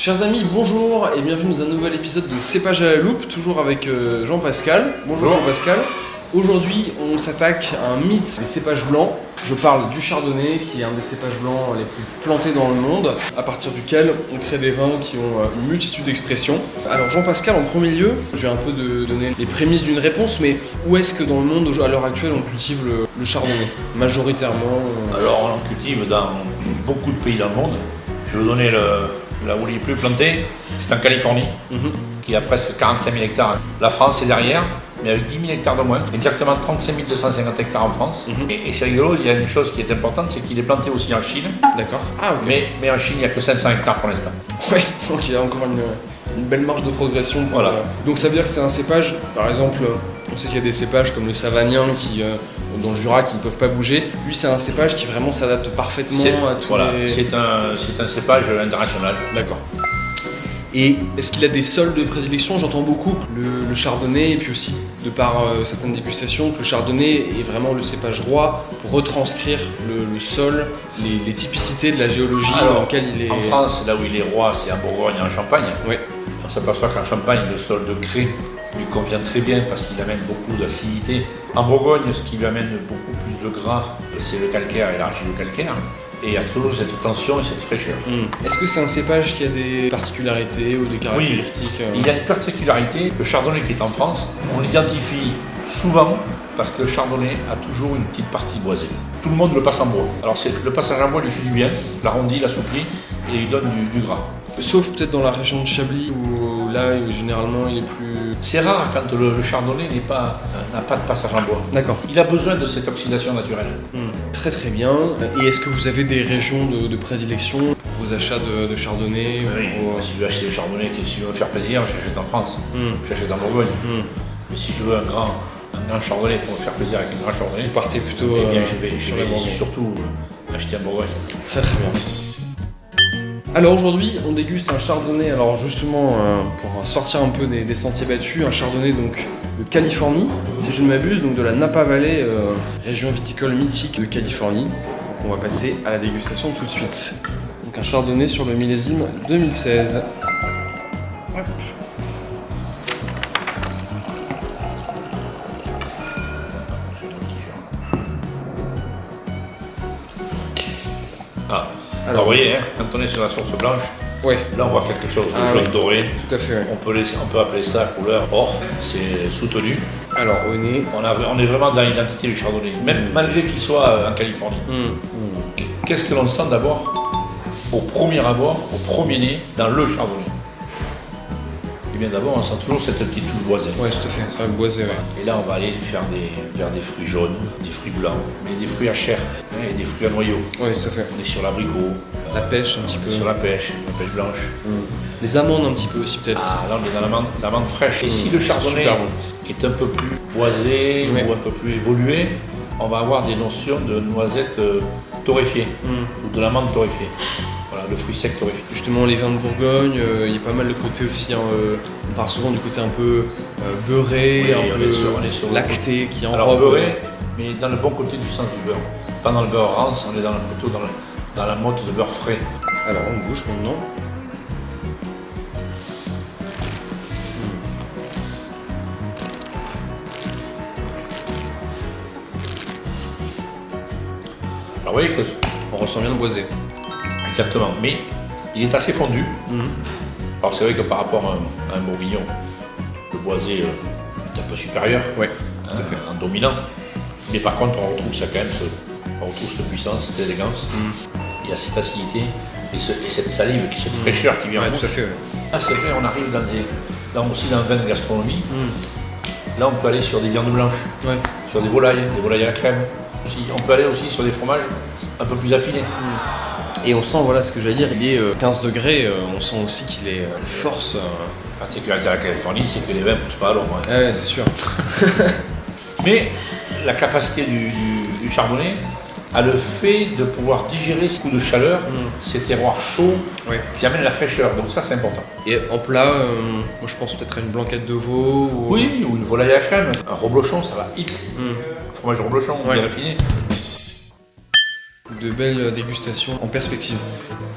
Chers amis, bonjour et bienvenue dans un nouvel épisode de Cépage à la loupe, toujours avec Jean-Pascal. Bonjour Jean-Pascal. Aujourd'hui, on s'attaque à un mythe des cépages blancs. Je parle du chardonnay, qui est un des cépages blancs les plus plantés dans le monde, à partir duquel on crée des vins qui ont une multitude d'expressions. Alors Jean-Pascal, en premier lieu, je vais un peu donner les prémices d'une réponse, mais où est-ce que dans le monde, à l'heure actuelle, on cultive le chardonnay, majoritairement Alors on en cultive dans beaucoup de pays dans le monde. Je vais vous donner là où il est plus planté, c'est en Californie, qui a presque 45 000 hectares. La France est derrière, mais avec 10 000 hectares de moins. Exactement 35 250 hectares en France. Et c'est rigolo, il y a une chose qui est importante, c'est qu'il est planté aussi en Chine. D'accord. Ah, ok. Mais en Chine, il n'y a que 500 hectares pour l'instant. Oui, donc il y a encore une belle marge de progression. Voilà. Donc ça veut dire que c'est un cépage, par exemple, on sait qu'il y a des cépages comme le savagnin qui, dans le Jura qui ne peuvent pas bouger. Lui, c'est un cépage qui vraiment s'adapte parfaitement à tous les... C'est un cépage international. D'accord. Et est-ce qu'il a des sols de prédilection? J'entends beaucoup le chardonnay, et puis aussi, de par certaines dégustations, que le chardonnay est vraiment le cépage roi pour retranscrire le sol, les typicités de la géologie dans laquelle il est... En France, là où il est roi, c'est en Bourgogne et en Champagne. Oui. On s'aperçoit qu'en Champagne, le sol de craie lui convient très bien parce qu'il amène beaucoup d'acidité. En Bourgogne, ce qui lui amène beaucoup plus de gras, c'est le calcaire et l'argilo-calcaire. Et il y a toujours cette tension et cette fraîcheur. Est-ce que c'est un cépage qui a des particularités ou des caractéristiques? Oui, il y a une particularité. Le chardonnay qui est en France, on l'identifie souvent parce que le chardonnay a toujours une petite partie boisée. Tout le monde le passe en bois. Alors le passage en bois lui fait du bien, l'arrondit, l'assouplit et il donne du gras. Sauf peut-être dans la région de Chablis où là généralement il est plus... C'est rare quand le chardonnay n'a pas de passage en bois. D'accord. Il a besoin de cette oxydation naturelle. Très très bien. Et est-ce que vous avez des régions de prédilection pour vos achats de chardonnay? Oui, si je veux acheter le chardonnay, si je veux me faire plaisir, j'achète en France, j'achète en Bourgogne. Mais si je veux un grand chardonnay pour me faire plaisir avec un grand chardonnay, vous partez plutôt... Eh bien je vais surtout acheter en Bourgogne. Très très bien. Alors aujourd'hui, on déguste un chardonnay, alors justement pour sortir un peu des sentiers battus, un chardonnay donc de Californie, si je ne m'abuse, donc de la Napa Valley, région viticole mythique de Californie. Donc on va passer à la dégustation tout de suite. Donc un chardonnay sur le millésime 2016. Hop. Alors vous voyez, quand on est sur la source blanche, là on voit quelque chose de jaune doré. Tout à fait. On peut appeler ça couleur or, c'est soutenu. Alors au nez, on est vraiment dans l'identité du chardonnay, même malgré qu'il soit en Californie. Qu'est-ce que l'on sent d'abord, au premier abord, au premier nez, dans le chardonnay? Et bien d'abord on sent toujours cette petite touche boisée. Oui, tout à fait, ça va boisé. Et là on va aller vers des fruits jaunes, des fruits blancs, mais des fruits à chair et des fruits à noyaux. Oui, tout à fait. On est sur l'abricot. La pêche un petit peu. Sur la pêche blanche. Les amandes un petit peu aussi peut-être. Ah, là on est dans l'amande fraîche. Et si le chardonnay est un peu plus boisé ou un peu plus évolué, on va avoir des notions de noisettes torréfiées ou de l'amande torréfiée. Voilà, le fruit sec torréfié. Justement, les vins de Bourgogne, il y a pas mal de côté aussi. On parle souvent du côté un peu beurré, un peu sur lacté qui enrobe. Alors beurré, mais dans le bon côté du sens du beurre. Pas dans le beurre rance, on est plutôt dans la motte de beurre frais. Alors on bouge maintenant. Alors vous voyez on ressent bien le boisé. Exactement, mais il est assez fondu. Alors c'est vrai que par rapport à un bourguignon, le boisé est un peu supérieur, tout à fait. En dominant. Mais par contre on retrouve ça quand même, on retrouve cette puissance, cette élégance. Il y a cette acidité et cette salive, cette fraîcheur qui vient en bouche. Tout à fait. Ah, c'est vrai, on arrive aussi dans le vin de gastronomie. Là on peut aller sur des viandes blanches, sur des volailles à la crème. On peut aller aussi sur des fromages un peu plus affinés. Et on sent, voilà ce que j'allais dire, il est 15 degrés, on sent aussi qu'il est force. La particularité de la Californie, c'est que les vins ne poussent pas à l'ombre. Ouais, c'est sûr. Mais la capacité du chardonnay a le fait de pouvoir digérer ce coup de chaleur, ces terroirs chauds qui amènent la fraîcheur. Donc ça, c'est important. Et en plat, moi je pense peut-être à une blanquette de veau. Oui, ou une volaille à la crème. Un reblochon, ça va hyper. Fromage reblochon, bien raffiné. de belles dégustations en perspective.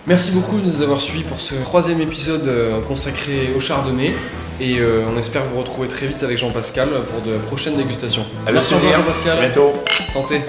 Merci beaucoup de nous avoir suivis pour ce 3e épisode consacré au chardonnay. Et on espère vous retrouver très vite avec Jean-Pascal pour de prochaines dégustations. Avec Merci encore plaisir. Jean-Pascal. À bientôt. Santé.